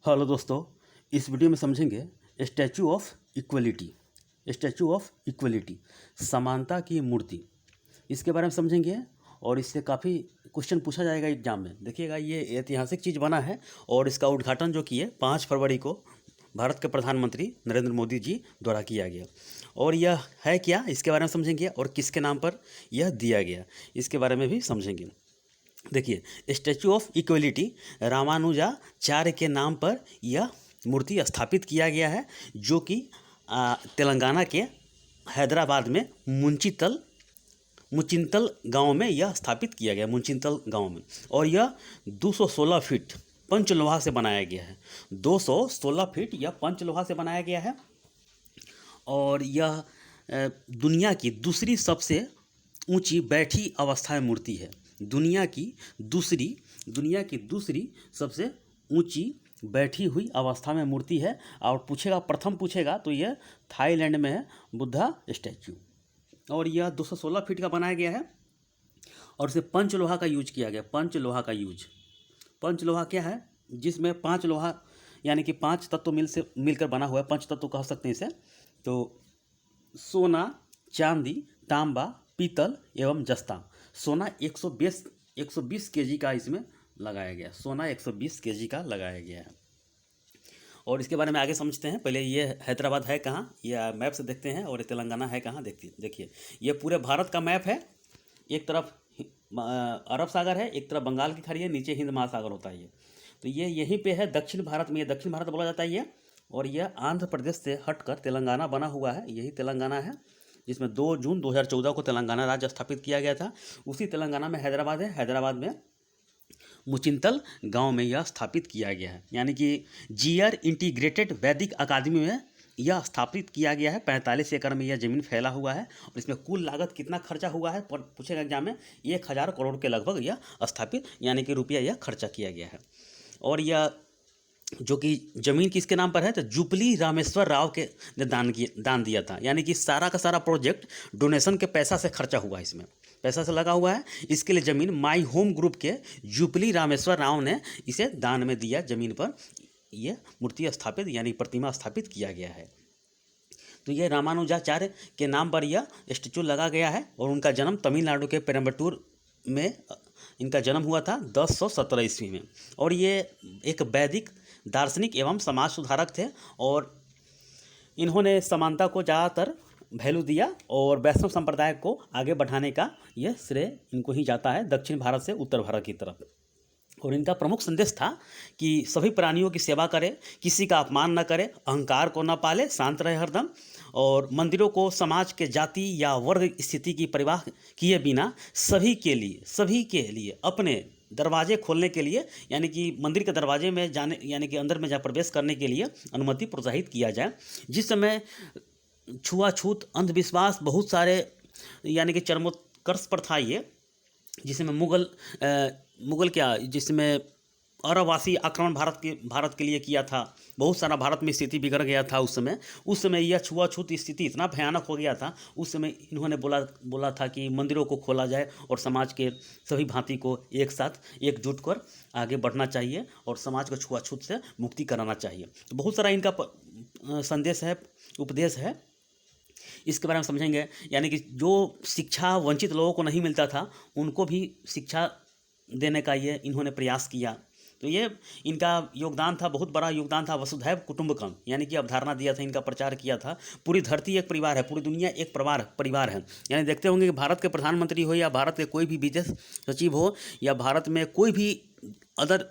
Hello दोस्तों, इस video में समझेंगे statue of equality. Statue of equality, समानता की मूर्ति, इसके बारे में समझेंगे। और इससे काफ़ी क्वेश्चन पूछा जाएगा एग्जाम में। देखिएगा, ये ऐतिहासिक चीज़ बना है और इसका उद्घाटन जो किए 5 फरवरी को भारत के प्रधानमंत्री नरेंद्र मोदी जी द्वारा किया गया। और यह है क्या, इसके बारे में समझेंगे। और किसके नाम पर यह दिया गया, इसके बारे में भी समझेंगे। देखिए, स्टैचू ऑफ इक्वलिटी रामानुजाचार्य के नाम पर यह मूर्ति स्थापित किया गया है, जो कि तेलंगाना के हैदराबाद में मुचिंतल गांव में यह स्थापित किया गया, मुचिंतल गांव में। और यह 216 फीट पंचलोहा से बनाया गया है। 216 फीट यह पंचलोहा से बनाया गया है। और यह दुनिया की दूसरी सबसे ऊंची बैठी अवस्था में मूर्ति है। दुनिया की दूसरी सबसे ऊंची बैठी हुई अवस्था में मूर्ति है। और प्रथम पूछेगा तो यह थाईलैंड में है, बुद्धा स्टैचू। और यह 216 फीट का बनाया गया है और इसे पंचलोहा का यूज किया गया। पंचलोहा क्या है, जिसमें 5 लोहा यानी कि 5 तत्व मिलकर बना हुआ है। पंच तत्व कह सकते हैं इसे। तो सोना, चांदी, तांबा, पीतल एवं जस्ता। सोना 120 केजी का इसमें लगाया गया। सोना 120 केजी का लगाया गया है। और इसके बारे में आगे समझते हैं। पहले ये हैदराबाद है कहाँ, यह मैप से देखते हैं। और ये तेलंगाना है कहाँ, देखिए ये पूरे भारत का मैप है। एक तरफ अरब सागर है, एक तरफ बंगाल की खाड़ी है, नीचे हिंद महासागर होता है ये। तो ये यहीं पे है दक्षिण भारत में, ये दक्षिण भारत बोला जाता है ये। और यह आंध्र प्रदेश से हटकर तेलंगाना बना हुआ है। यही तेलंगाना है, जिसमें 2 जून 2014 को तेलंगाना राज्य स्थापित किया गया था। उसी तेलंगाना में हैदराबाद है। हैदराबाद में मुचिंतल गांव में यह स्थापित किया गया है। यानी कि जीआर इंटीग्रेटेड वैदिक अकादमी में यह स्थापित किया गया है। 45 एकड़ में यह ज़मीन फैला हुआ है। और इसमें कुल लागत कितना खर्चा हुआ है पूछेगा एग्जाम में। 1000 करोड़ के लगभग यह स्थापित यानी कि रुपया यह खर्चा किया गया है। और यह जो कि ज़मीन किसके नाम पर है, तो जुबली रामेश्वर राव के ने दान दिया था। यानी कि सारा का सारा प्रोजेक्ट डोनेशन के पैसा से खर्चा हुआ है, इसमें पैसा से लगा हुआ है। इसके लिए ज़मीन माई होम ग्रुप के जुबली रामेश्वर राव ने इसे दान में दिया। ज़मीन पर यह मूर्ति स्थापित यानी प्रतिमा स्थापित किया गया है। तो ये रामानुजाचार्य के नाम पर यह स्टेचू लगा गया है। और उनका जन्म तमिलनाडु के पेरम्बटूर में इनका जन्म हुआ था 1017 ईस्वी में। और ये एक वैदिक दार्शनिक एवं समाज सुधारक थे। और इन्होंने समानता को ज़्यादातर वैल्यू दिया और वैष्णव संप्रदाय को आगे बढ़ाने का यह श्रेय इनको ही जाता है, दक्षिण भारत से उत्तर भारत की तरफ। और इनका प्रमुख संदेश था कि सभी प्राणियों की सेवा करे, किसी का अपमान न करे, अहंकार को न पाले, शांत रहे हरदम। और मंदिरों को समाज के जाति या वर्ग स्थिति की परवाह किए बिना सभी के लिए अपने दरवाजे खोलने के लिए, यानी कि मंदिर के दरवाजे में जाने यानी कि अंदर में जहाँ प्रवेश करने के लिए अनुमति प्रोत्साहित किया जाए। जिस समय छुआछूत, अंधविश्वास बहुत सारे यानी कि चरमोत्कर्ष पर था ये, जिसमें जिसमें अरबवासी आक्रमण भारत के लिए किया था। बहुत सारा भारत में स्थिति बिगड़ गया था उस समय यह छुआछूत स्थिति इतना भयानक हो गया था। उस समय इन्होंने बोला था कि मंदिरों को खोला जाए और समाज के सभी भांति को एक साथ एकजुट कर आगे बढ़ना चाहिए और समाज को छुआछूत से मुक्ति कराना चाहिए। तो बहुत सारा इनका संदेश है, उपदेश है। इसके बारे में समझेंगे। यानी कि जो शिक्षा वंचित लोगों को नहीं मिलता था, उनको भी शिक्षा देने का ये इन्होंने प्रयास किया। तो ये इनका योगदान था, बहुत बड़ा योगदान था। वसुधैव कुटुंबकम यानी कि अवधारणा दिया था, इनका प्रचार किया था। पूरी धरती एक परिवार है, पूरी दुनिया एक परिवार है। यानी देखते होंगे कि भारत के प्रधानमंत्री हो या भारत के कोई भी विदेश सचिव हो या भारत में कोई भी अदर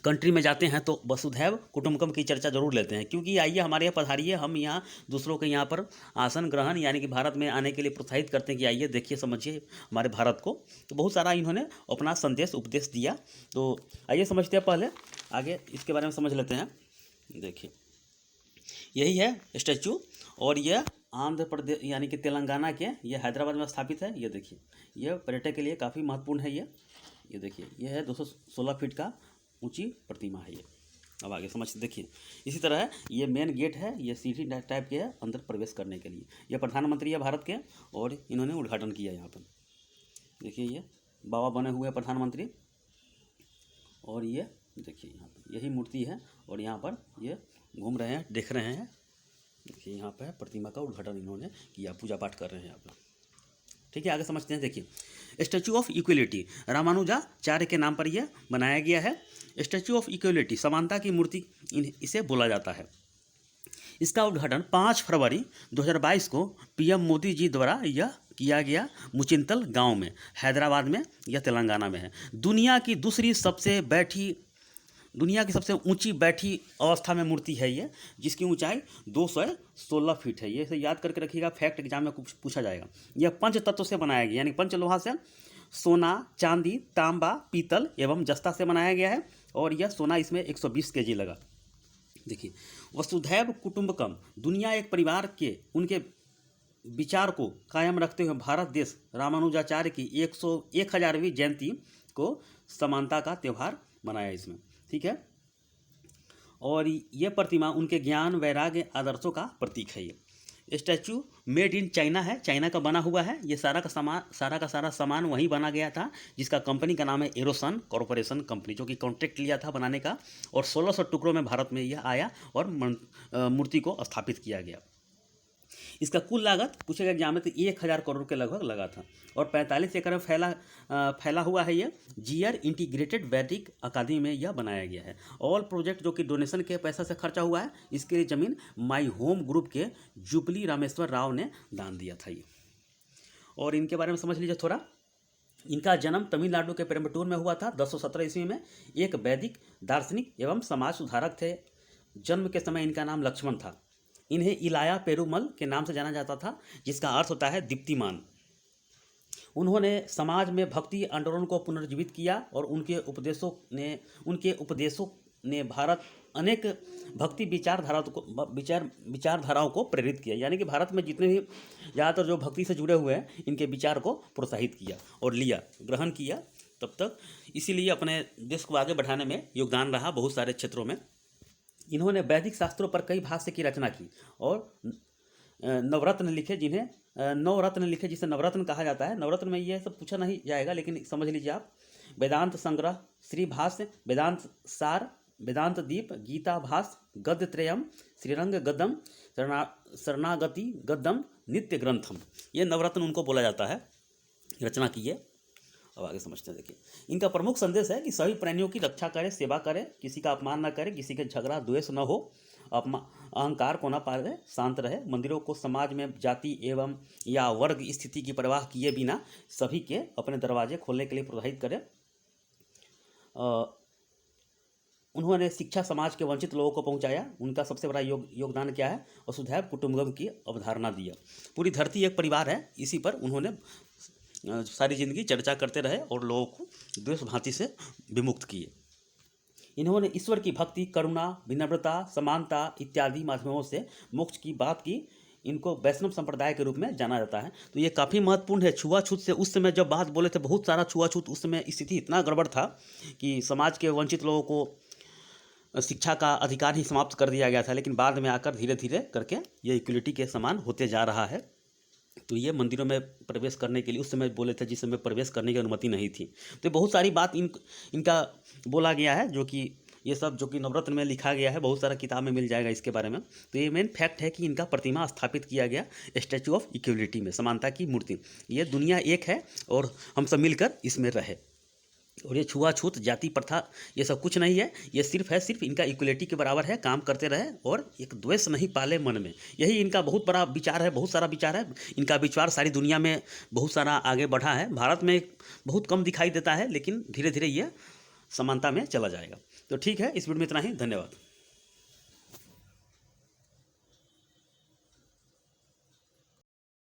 कंट्री में जाते हैं तो वसुधैव कुटुंबकम की चर्चा जरूर लेते हैं। क्योंकि आइए हमारे यहाँ पधारिए, हम यहाँ दूसरों के यहाँ पर आसन ग्रहण यानी कि भारत में आने के लिए प्रोत्साहित करते हैं कि आइए देखिए, समझिए हमारे भारत को। तो बहुत सारा इन्होंने अपना संदेश उपदेश दिया। तो आइए समझते हैं, पहले आगे इसके बारे में समझ लेते हैं। देखिए, यही है स्टैचू। और यह आंध्र प्रदेश यानी कि तेलंगाना के, यह हैदराबाद में स्थापित है। ये देखिए, यह पर्यटक के लिए काफ़ी महत्वपूर्ण है। ये देखिए, यह है 216 फीट का ऊंची प्रतिमा है ये। अब आगे समझ देखिए। इसी तरह है, ये मेन गेट है, ये सीढ़ी टाइप के है अंदर प्रवेश करने के लिए। ये प्रधानमंत्री है भारत के और इन्होंने उद्घाटन किया यहाँ पर। देखिए, ये बाबा बने हुए प्रधानमंत्री। और ये देखिए यहाँ पर यही यही मूर्ति है और यहाँ पर ये घूम रहे हैं, देख रहे हैं। देखिए यहाँ पर प्रतिमा का उद्घाटन इन्होंने किया, पूजा पाठ कर रहे हैं यहाँ पर। ठीक है, आगे समझते हैं। देखिए स्टैचू ऑफ इक्वलिटी रामानुजाचार्य के नाम पर यह बनाया गया है। स्टैचू ऑफ इक्वलिटी समानता की मूर्ति इसे बोला जाता है। इसका उद्घाटन 5 फरवरी 2022 को पीएम मोदी जी द्वारा यह किया गया मुचिंतल गांव में, हैदराबाद में या तेलंगाना में है। दुनिया की सबसे ऊंची बैठी अवस्था में मूर्ति है ये, जिसकी ऊंचाई 216 फीट है। ये इसे याद करके रखिएगा, फैक्ट एग्जाम में कुछ पूछा जाएगा। यह पंच तत्व से बनाया गया, यानी पंच लोहा से, सोना, चांदी, तांबा, पीतल एवं जस्ता से बनाया गया है। और यह सोना इसमें 120 kg लगा। देखिए वसुधैव कुटुंबकम, दुनिया एक परिवार के उनके विचार को कायम रखते हुए भारत देश रामानुजाचार्य की 1000वीं जयंती को समानता का त्यौहार मनाया इसमें। ठीक है, और ये प्रतिमा उनके ज्ञान, वैराग्य, आदर्शों का प्रतीक है। ये स्टैचू मेड इन चाइना है, चाइना का बना हुआ है। ये सारा का सारा सामान वहीं बना गया था, जिसका कंपनी का नाम है एरोसन कॉरपोरेशन कंपनी, जो कि कॉन्ट्रैक्ट लिया था बनाने का। और 1600 टुकड़ों में भारत में यह आया और मूर्ति को स्थापित किया गया। इसका कुल लागत पूछेगा एग्जाम में तो 1000 करोड़ के लगभग लगा था। और 45 एकड़ में फैला हुआ है। ये जीआर इंटीग्रेटेड वैदिक अकादमी में यह बनाया गया है। ऑल प्रोजेक्ट जो कि डोनेशन के पैसा से खर्चा हुआ है, इसके लिए ज़मीन माई होम ग्रुप के जुबली रामेश्वर राव ने दान दिया था ये। और इनके बारे में समझ लीजिए थोड़ा। इनका जन्म तमिलनाडु के पेरम्बटूर में हुआ था 1017 ईस्वी में। एक वैदिक दार्शनिक एवं समाज सुधारक थे। जन्म के समय इनका नाम लक्ष्मण था। इन्हें इलाया पेरुमल के नाम से जाना जाता था, जिसका अर्थ होता है दीप्तिमान। उन्होंने समाज में भक्ति आंदोलन को पुनर्जीवित किया और उनके उपदेशों ने भारत अनेक भक्ति विचारधाराओं को प्रेरित किया। यानी कि भारत में जितने भी ज़्यादातर जो भक्ति से जुड़े हुए हैं, इनके विचार को प्रोत्साहित किया और ग्रहण किया तब तक। इसीलिए अपने देश को आगे बढ़ाने में योगदान रहा बहुत सारे क्षेत्रों में। इन्होंने वैदिक शास्त्रों पर कई भाष्य की रचना की और नवरत्न लिखे, जिसे नवरत्न कहा जाता है। नवरत्न में ये सब पूछा नहीं जाएगा, लेकिन समझ लीजिए आप। वेदांत संग्रह, श्री भाष्य, वेदांत सार, वेदांत दीप, गीता भाष्य, गद्य त्रयम, श्रीरंग गद्दम, शरणागति गद्दम, नित्य ग्रंथम, ये नवरत्न उनको बोला जाता है, रचना की है। अब आगे समझते हैं। देखिए इनका प्रमुख संदेश है कि सभी प्राणियों की रक्षा करें, सेवा करें, किसी का अपमान न करें, किसी के झगड़ा द्वेष न हो, अहंकार को न पाले, शांत रहे। मंदिरों को समाज में जाति एवं या वर्ग स्थिति की परवाह किए बिना सभी के अपने दरवाजे खोलने के लिए प्रोत्साहित करें। उन्होंने शिक्षा समाज के वंचित लोगों को पहुंचाया। उनका सबसे बड़ा योगदान क्या है? वसुधैव कुटुंबकम की अवधारणा दिया। पूरी धरती एक परिवार है, इसी पर उन्होंने सारी जिंदगी चर्चा करते रहे और लोगों को द्वेष भांति से विमुक्त किए। इन्होंने ईश्वर की भक्ति, करुणा, विनम्रता, समानता इत्यादि माध्यमों से मोक्ष की बात की। इनको वैष्णव संप्रदाय के रूप में जाना जाता है। तो ये काफ़ी महत्वपूर्ण है। छुआछूत से उस समय जब बात बोले थे, बहुत सारा छुआछूत, उस समय स्थिति इतना गड़बड़ था कि समाज के वंचित लोगों को शिक्षा का अधिकार ही समाप्त कर दिया गया था। लेकिन बाद में आकर धीरे धीरे करके ये इक्वलिटी के समान होते जा रहा है। तो ये मंदिरों में प्रवेश करने के लिए उस समय बोले थे, जिस समय प्रवेश करने की अनुमति नहीं थी। तो बहुत सारी बात इनका बोला गया है, जो कि ये सब जो कि नवरत्न में लिखा गया है, बहुत सारा किताब में मिल जाएगा इसके बारे में। तो ये मेन फैक्ट है कि इनका प्रतिमा स्थापित किया गया स्टैचू ऑफ इक्वलिटी में, समानता की मूर्ति। ये दुनिया एक है और हम सब मिलकर इसमें रहे। और ये छुआछूत, जाति प्रथा, ये सब कुछ नहीं है। ये सिर्फ इनका इक्वलिटी के बराबर है, काम करते रहे और एक द्वेष नहीं पाले मन में। यही इनका बहुत बड़ा विचार है, बहुत सारा विचार है। इनका विचार सारी दुनिया में बहुत सारा आगे बढ़ा है। भारत में बहुत कम दिखाई देता है, लेकिन धीरे धीरे ये समानता में चला जाएगा। तो ठीक है, इस वीडियो में इतना ही। धन्यवाद।